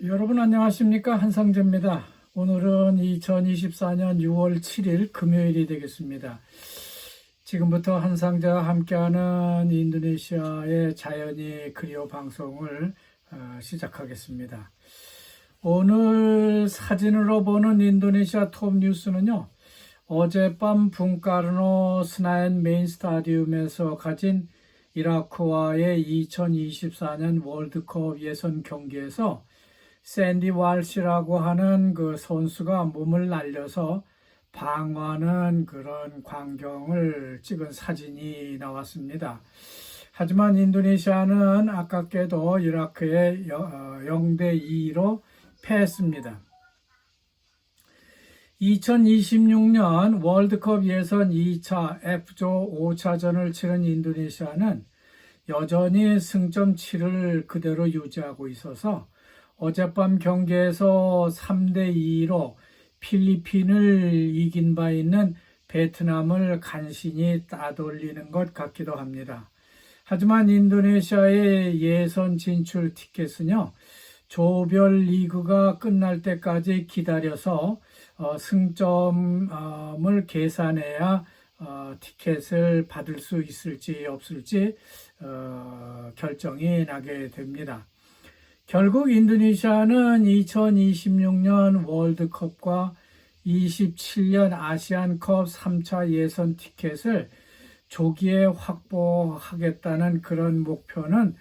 여러분 안녕하십니까? 한상재입니다. 오늘은 2024년 6월 7일 금요일이 되겠습니다. 지금부터 한상재와 함께하는 인도네시아의 자연이 그리워 방송을 시작하겠습니다. 오늘 사진으로 보는 인도네시아 톱 뉴스는요. 어젯밤 분카르노 스나엔 메인 스타디움에서 가진 이라크와의 2024년 월드컵 예선 경기에서 샌디 왈시라고 하는 그 선수가 몸을 날려서 방어하는 그런 광경을 찍은 사진이 나왔습니다. 하지만 인도네시아는 아깝게도 이라크에 0대2로 패했습니다. 2026년 월드컵 예선 2차 F조 5차전을 치른 인도네시아는 여전히 승점 7을 그대로 유지하고 있어서 어젯밤 경기에서 3대2로 필리핀을 이긴 바 있는 베트남을 간신히 따돌리는 것 같기도 합니다. 하지만 인도네시아의 예선 진출 티켓은요, 조별 리그가 끝날 때까지 기다려서 승점을 계산해야 티켓을 받을 수 있을지 없을지 결정이 나게 됩니다. 결국 인도네시아는 2026년 월드컵과 27년 아시안컵 3차 예선 티켓을 조기에 확보하겠다는 그런 목표는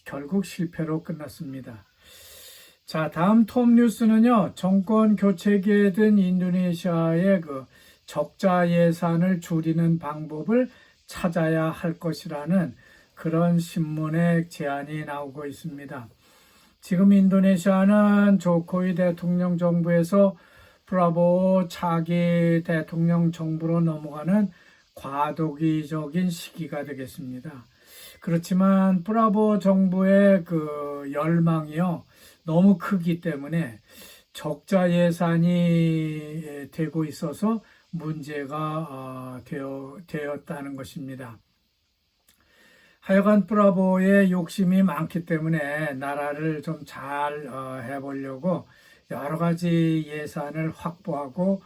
결국 실패로 끝났습니다. 자, 다음 톱 뉴스는요. 정권 교체기에 든 인도네시아의 그 적자 예산을 줄이는 방법을 찾아야 할 것이라는 그런 신문의 제안이 나오고 있습니다. 지금 인도네시아는 조코위 대통령 정부에서 프라보오 차기 대통령 정부로 넘어가는 과도기적인 시기가 되겠습니다. 그렇지만 프라보오 정부의 그 열망이요 너무 크기 때문에 적자 예산이 되고 있어서 문제가 되었다는 것입니다. 하여간 프라보의 욕심이 많기 때문에 나라를 좀 잘 해보려고 여러 가지 예산을 확보하고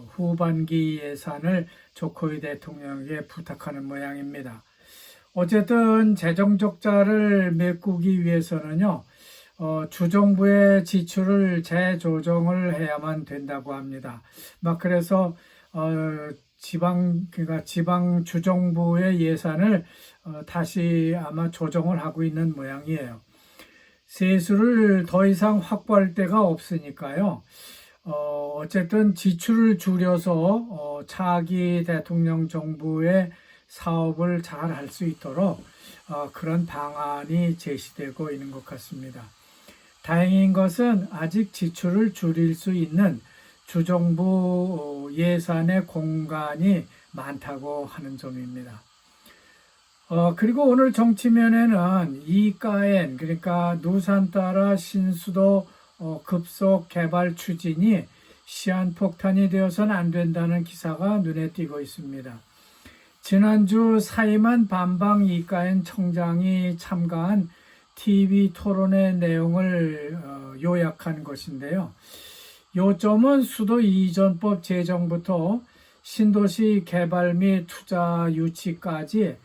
후반기 예산을 조코위 대통령에게 부탁하는 모양입니다. 어쨌든 재정 적자를 메꾸기 위해서는요, 주정부의 지출을 재조정을 해야만 된다고 합니다. 막 그래서 그러니까 지방 주정부의 예산을 다시 아마 조정을 하고 있는 모양이에요. 세수를 더 이상 확보할 데가 없으니까요. 어쨌든 지출을 줄여서 차기 대통령 정부의 사업을 잘 할 수 있도록 그런 방안이 제시되고 있는 것 같습니다. 다행인 것은 아직 지출을 줄일 수 있는 주정부 예산의 공간이 많다고 하는 점입니다. 그리고 오늘 정치면에는 이가엔 그러니까 누산따라 신수도 급속 개발 추진이 시한폭탄이 되어서는 안 된다는 기사가 눈에 띄고 있습니다. 지난주 사이만 반방 이가엔 청장이 참가한 TV 토론의 내용을 요약한 것인데요. 요점은 수도 이전법 제정부터 신도시 개발 및 투자 유치까지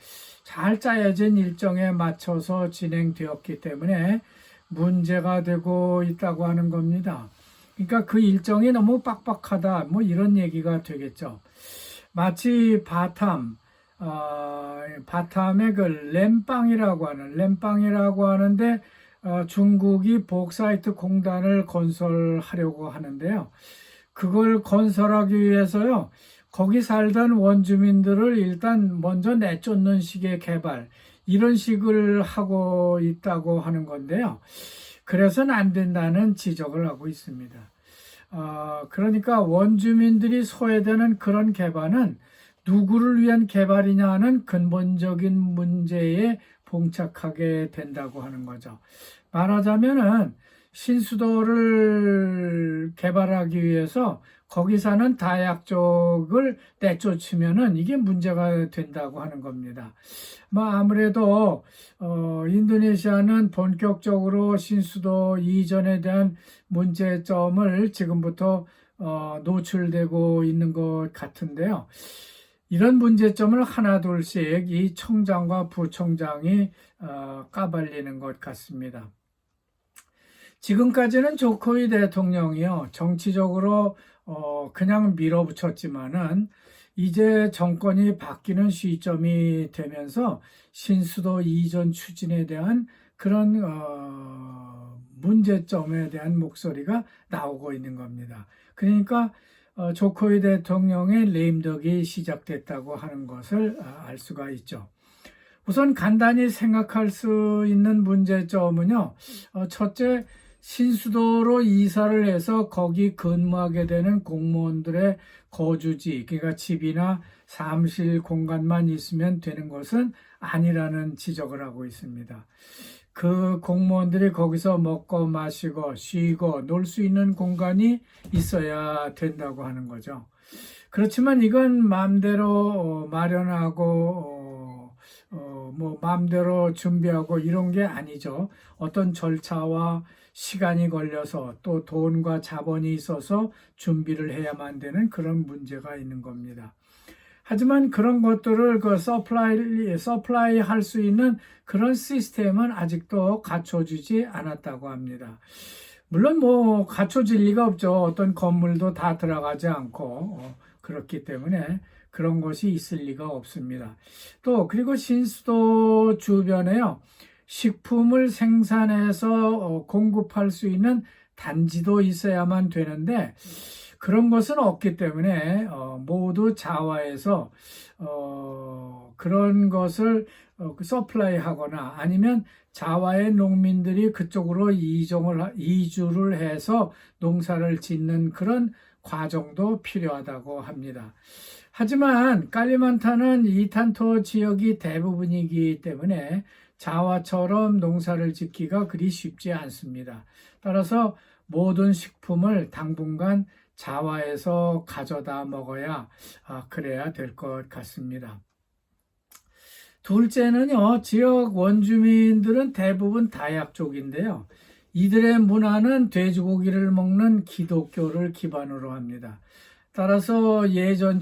잘 짜여진 일정에 맞춰서 진행되었기 때문에 문제가 되고 있다고 하는 겁니다. 그러니까 그 일정이 너무 빡빡하다, 뭐 이런 얘기가 되겠죠. 마치 바탐의 그 램빵이라고 하는데 중국이 복사이트 공단을 건설하려고 하는데요. 그걸 건설하기 위해서요. 거기 살던 원주민들을 일단 먼저 내쫓는 식의 개발, 이런 식을 하고 있다고 하는 건데요. 그래서는 안 된다는 지적을 하고 있습니다. 그러니까 원주민들이 소외되는 그런 개발은 누구를 위한 개발이냐 하는 근본적인 문제에 봉착하게 된다고 하는 거죠. 말하자면은 신수도를 개발하기 위해서 거기 사는 다약족을 내쫓으면은 이게 문제가 된다고 하는 겁니다. 아무래도 인도네시아는 본격적으로 신수도 이전에 대한 문제점을 지금부터 노출되고 있는 것 같은데요. 이런 문제점을 하나둘씩 이 청장과 부청장이 까발리는 것 같습니다. 지금까지는 조코이 대통령이요, 정치적으로 그냥 밀어붙였지만은 이제 정권이 바뀌는 시점이 되면서 신수도 이전 추진에 대한 그런 문제점에 대한 목소리가 나오고 있는 겁니다. 그러니까 조코이 대통령의 레임덕이 시작됐다고 하는 것을 알 수가 있죠. 우선 간단히 생각할 수 있는 문제점은요, 첫째, 신수도로 이사를 해서 거기 근무하게 되는 공무원들의 거주지, 그러니까 집이나 사무실 공간만 있으면 되는 것은 아니라는 지적을 하고 있습니다. 그 공무원들이 거기서 먹고 마시고 쉬고 놀 수 있는 공간이 있어야 된다고 하는 거죠. 그렇지만 이건 마음대로 마련하고 마음대로 준비하고 이런 게 아니죠. 어떤 절차와 시간이 걸려서 또 돈과 자본이 있어서 준비를 해야만 되는 그런 문제가 있는 겁니다. 하지만 그런 것들을 서플라이 할 수 있는 그런 시스템은 아직도 갖춰지지 않았다고 합니다. 물론 갖춰질 리가 없죠. 어떤 건물도 다 들어가지 않고 그렇기 때문에 그런 것이 있을 리가 없습니다. 또 그리고 신수도 주변에요, 식품을 생산해서 공급할 수 있는 단지도 있어야만 되는데 그런 것은 없기 때문에 모두 자화해서 그런 것을 서플라이 하거나 아니면 자화의 농민들이 그쪽으로 이주를 해서 농사를 짓는 그런 과정도 필요하다고 합니다. 하지만 칼리만탄은 이탄토 지역이 대부분이기 때문에 자화처럼 농사를 짓기가 그리 쉽지 않습니다. 따라서 모든 식품을 당분간 자화에서 가져다 먹어야 그래야 될 것 같습니다. 둘째는요, 지역 원주민들은 대부분 다약족인데요. 이들의 문화는 돼지고기를 먹는 기독교를 기반으로 합니다. 따라서 예전에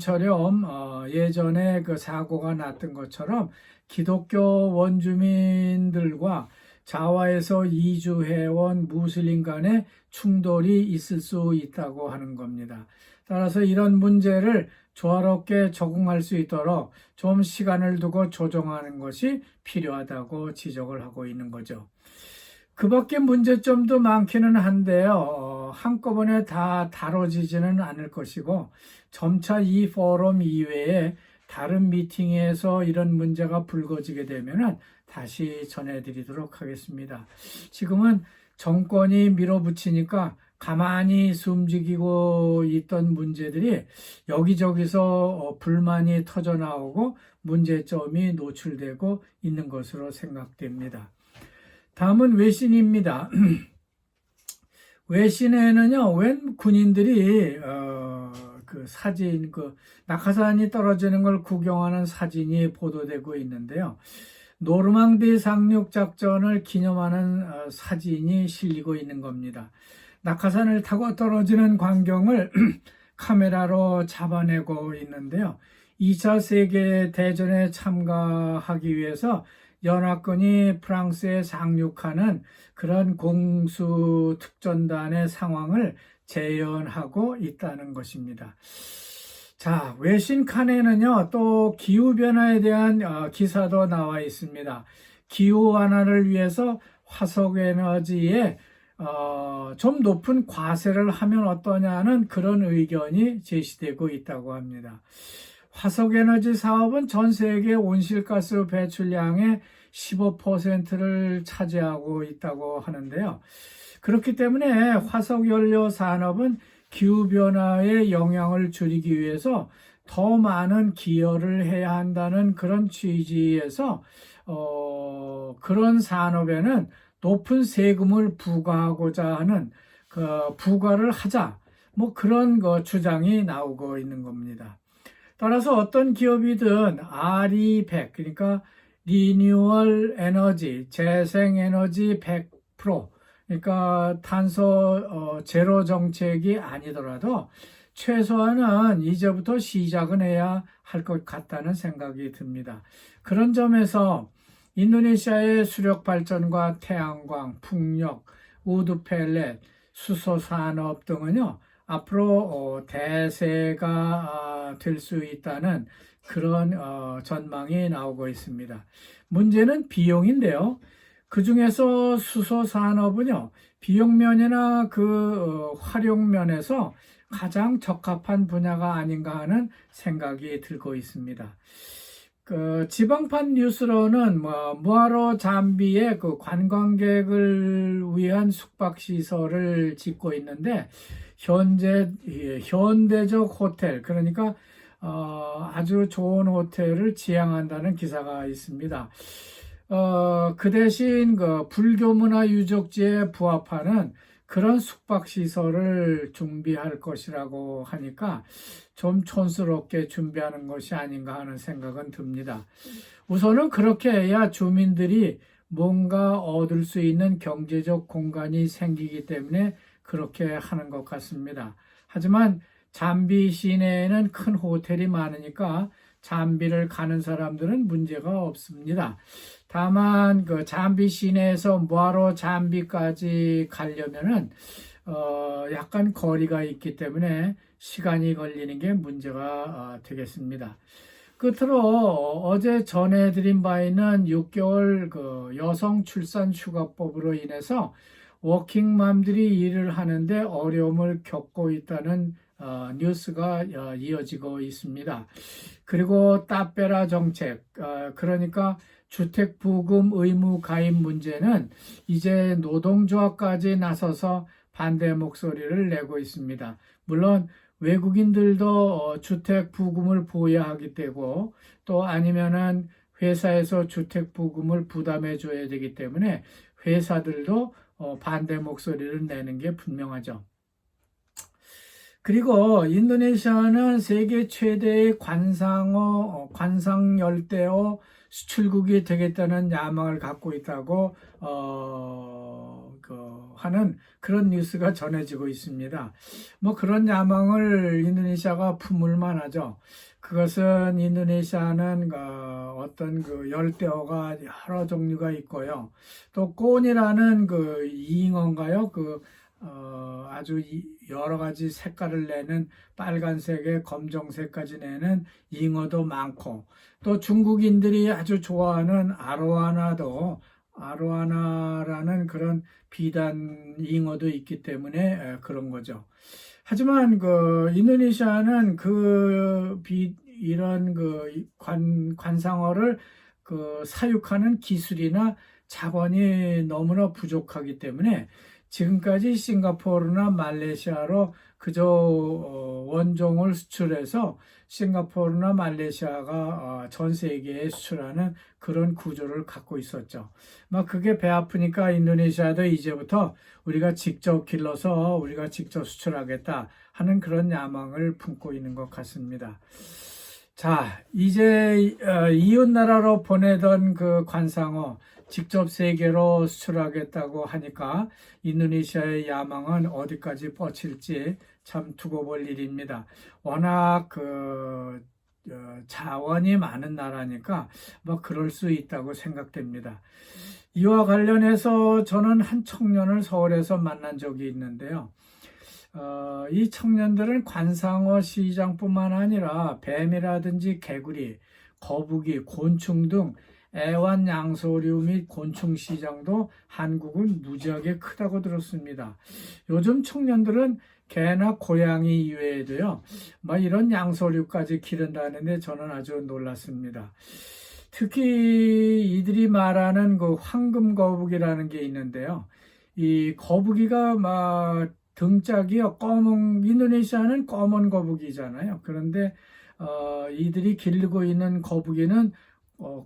그 사고가 났던 것처럼 기독교 원주민들과 자화에서 이주해온 무슬림 간의 충돌이 있을 수 있다고 하는 겁니다. 따라서 이런 문제를 조화롭게 적응할 수 있도록 좀 시간을 두고 조정하는 것이 필요하다고 지적을 하고 있는 거죠. 그 밖에 문제점도 많기는 한데요. 한꺼번에 다 다뤄지지는 않을 것이고 점차 이 포럼 이외에 다른 미팅에서 이런 문제가 불거지게 되면 다시 전해드리도록 하겠습니다. 지금은 정권이 밀어붙이니까 가만히 숨죽이고 있던 문제들이 여기저기서 불만이 터져나오고 문제점이 노출되고 있는 것으로 생각됩니다. 다음은 외신입니다. 외신에는요, 웬 군인들이 사진, 낙하산이 떨어지는 걸 구경하는 사진이 보도되고 있는데요. 노르망디 상륙 작전을 기념하는 사진이 실리고 있는 겁니다. 낙하산을 타고 떨어지는 광경을 카메라로 잡아내고 있는데요. 2차 세계대전에 참가하기 위해서 연합군이 프랑스에 상륙하는 그런 공수특전단의 상황을 재현하고 있다는 것입니다. 자, 외신 칸에는요, 또 기후변화에 대한 기사도 나와 있습니다. 기후 완화를 위해서 화석에너지에 좀 높은 과세를 하면 어떠냐는 그런 의견이 제시되고 있다고 합니다. 화석에너지 사업은 전 세계 온실가스 배출량의 15%를 차지하고 있다고 하는데요. 그렇기 때문에 화석연료 산업은 기후변화의 영향을 줄이기 위해서 더 많은 기여를 해야 한다는 그런 취지에서 그런 산업에는 높은 세금을 부과하고자 하는 그 부과를 하자, 뭐 그런 거 주장이 나오고 있는 겁니다. 따라서 어떤 기업이든 RE100, 그러니까 리뉴얼 에너지, 재생 에너지 100%, 그러니까 탄소 제로 정책이 아니더라도 최소한은 이제부터 시작은 해야 할 것 같다는 생각이 듭니다. 그런 점에서 인도네시아의 수력 발전과 태양광, 풍력, 우드 펠렛, 수소 산업 등은요, 앞으로 대세가 될 수 있다는 그런 전망이 나오고 있습니다. 문제는 비용인데요. 그 중에서 수소 산업은요, 비용면이나 그 활용면에서 가장 적합한 분야가 아닌가 하는 생각이 들고 있습니다. 그 지방판 뉴스로는 무아로 잠비에 그 관광객을 위한 숙박시설을 짓고 있는데 현대적 호텔, 그러니까 아주 좋은 호텔을 지향한다는 기사가 있습니다. 그 대신 그 불교 문화 유적지에 부합하는 그런 숙박시설을 준비할 것이라고 하니까 좀 촌스럽게 준비하는 것이 아닌가 하는 생각은 듭니다. 우선은 그렇게 해야 주민들이 뭔가 얻을 수 있는 경제적 공간이 생기기 때문에 그렇게 하는 것 같습니다. 하지만 잠비 시내에는 큰 호텔이 많으니까 잠비를 가는 사람들은 문제가 없습니다. 다만 그 잠비 시내에서 무아로 잠비까지 가려면은 약간 거리가 있기 때문에 시간이 걸리는 게 문제가 되겠습니다. 끝으로 어제 전해드린 바 있는 6개월 그 여성 출산 휴가법으로 인해서 워킹맘들이 일을 하는데 어려움을 겪고 있다는 뉴스가 이어지고 있습니다. 그리고 따빼라 정책, 그러니까 주택부금 의무 가입 문제는 이제 노동조합까지 나서서 반대 목소리를 내고 있습니다. 물론 외국인들도 주택부금을 부여하게 되고 또 아니면은 회사에서 주택부금을 부담해 줘야 되기 때문에 회사들도 반대 목소리를 내는 게 분명하죠. 그리고 인도네시아는 세계 최대의 관상 열대어 수출국이 되겠다는 야망을 갖고 있다고 하는 그런 뉴스가 전해지고 있습니다. 뭐 그런 야망을 인도네시아가 품을 만하죠. 그것은 인도네시아는 어떤 그 열대어가 여러 종류가 있고요. 또 꼰이라는 그 잉어인가요? 아주 여러 가지 색깔을 내는 빨간색에 검정색까지 내는 잉어도 많고 또 중국인들이 아주 좋아하는 아로하나라는 그런 비단 잉어도 있기 때문에 그런 거죠. 하지만 그 인도네시아는 이런 관상어를 사육하는 기술이나 자본이 너무나 부족하기 때문에 지금까지 싱가포르나 말레이시아로 그저 원종을 수출해서 싱가포르나 말레이시아가 전 세계에 수출하는 그런 구조를 갖고 있었죠. 막 그게 배 아프니까 인도네시아도 이제부터 우리가 직접 길러서 우리가 직접 수출하겠다 하는 그런 야망을 품고 있는 것 같습니다. 자, 이제 이웃 나라로 보내던 그 관상어 직접 세계로 수출하겠다고 하니까 인도네시아의 야망은 어디까지 뻗칠지 참 두고 볼 일입니다. 워낙 자원이 많은 나라니까 뭐 그럴 수 있다고 생각됩니다. 이와 관련해서 저는 한 청년을 서울에서 만난 적이 있는데요. 이 청년들은 관상어 시장뿐만 아니라 뱀이라든지 개구리, 거북이, 곤충 등 애완양서류 및 곤충 시장도 한국은 무지하게 크다고 들었습니다. 요즘 청년들은 개나 고양이 이외에도요, 이런 양서류까지 기른다는데 저는 아주 놀랐습니다. 특히 이들이 말하는 그 황금 거북이라는 게 있는데요. 이 거북이가 등짝이요, 인도네시아는 검은 거북이잖아요. 그런데 이들이 기르고 있는 거북이는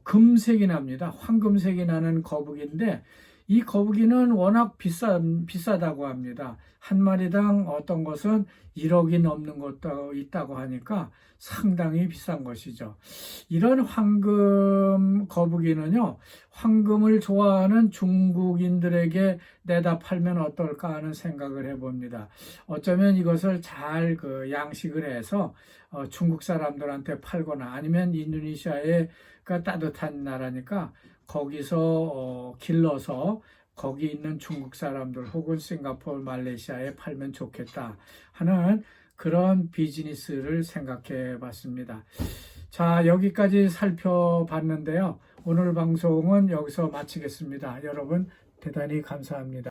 금색이 납니다. 황금색이 나는 거북인데 이 거북이는 워낙 비싸다고 합니다. 한 마리당 어떤 것은 1억이 넘는 것도 있다고 하니까 상당히 비싼 것이죠. 이런 황금 거북이는요, 황금을 좋아하는 중국인들에게 내다 팔면 어떨까 하는 생각을 해봅니다. 어쩌면 이것을 잘 양식을 해서 중국 사람들한테 팔거나 아니면 인도네시아의 따뜻한 나라니까 거기서 길러서 거기 있는 중국 사람들 혹은 싱가포르, 말레이시아에 팔면 좋겠다 하는 그런 비즈니스를 생각해 봤습니다. 자, 여기까지 살펴봤는데요. 오늘 방송은 여기서 마치겠습니다. 여러분 대단히 감사합니다.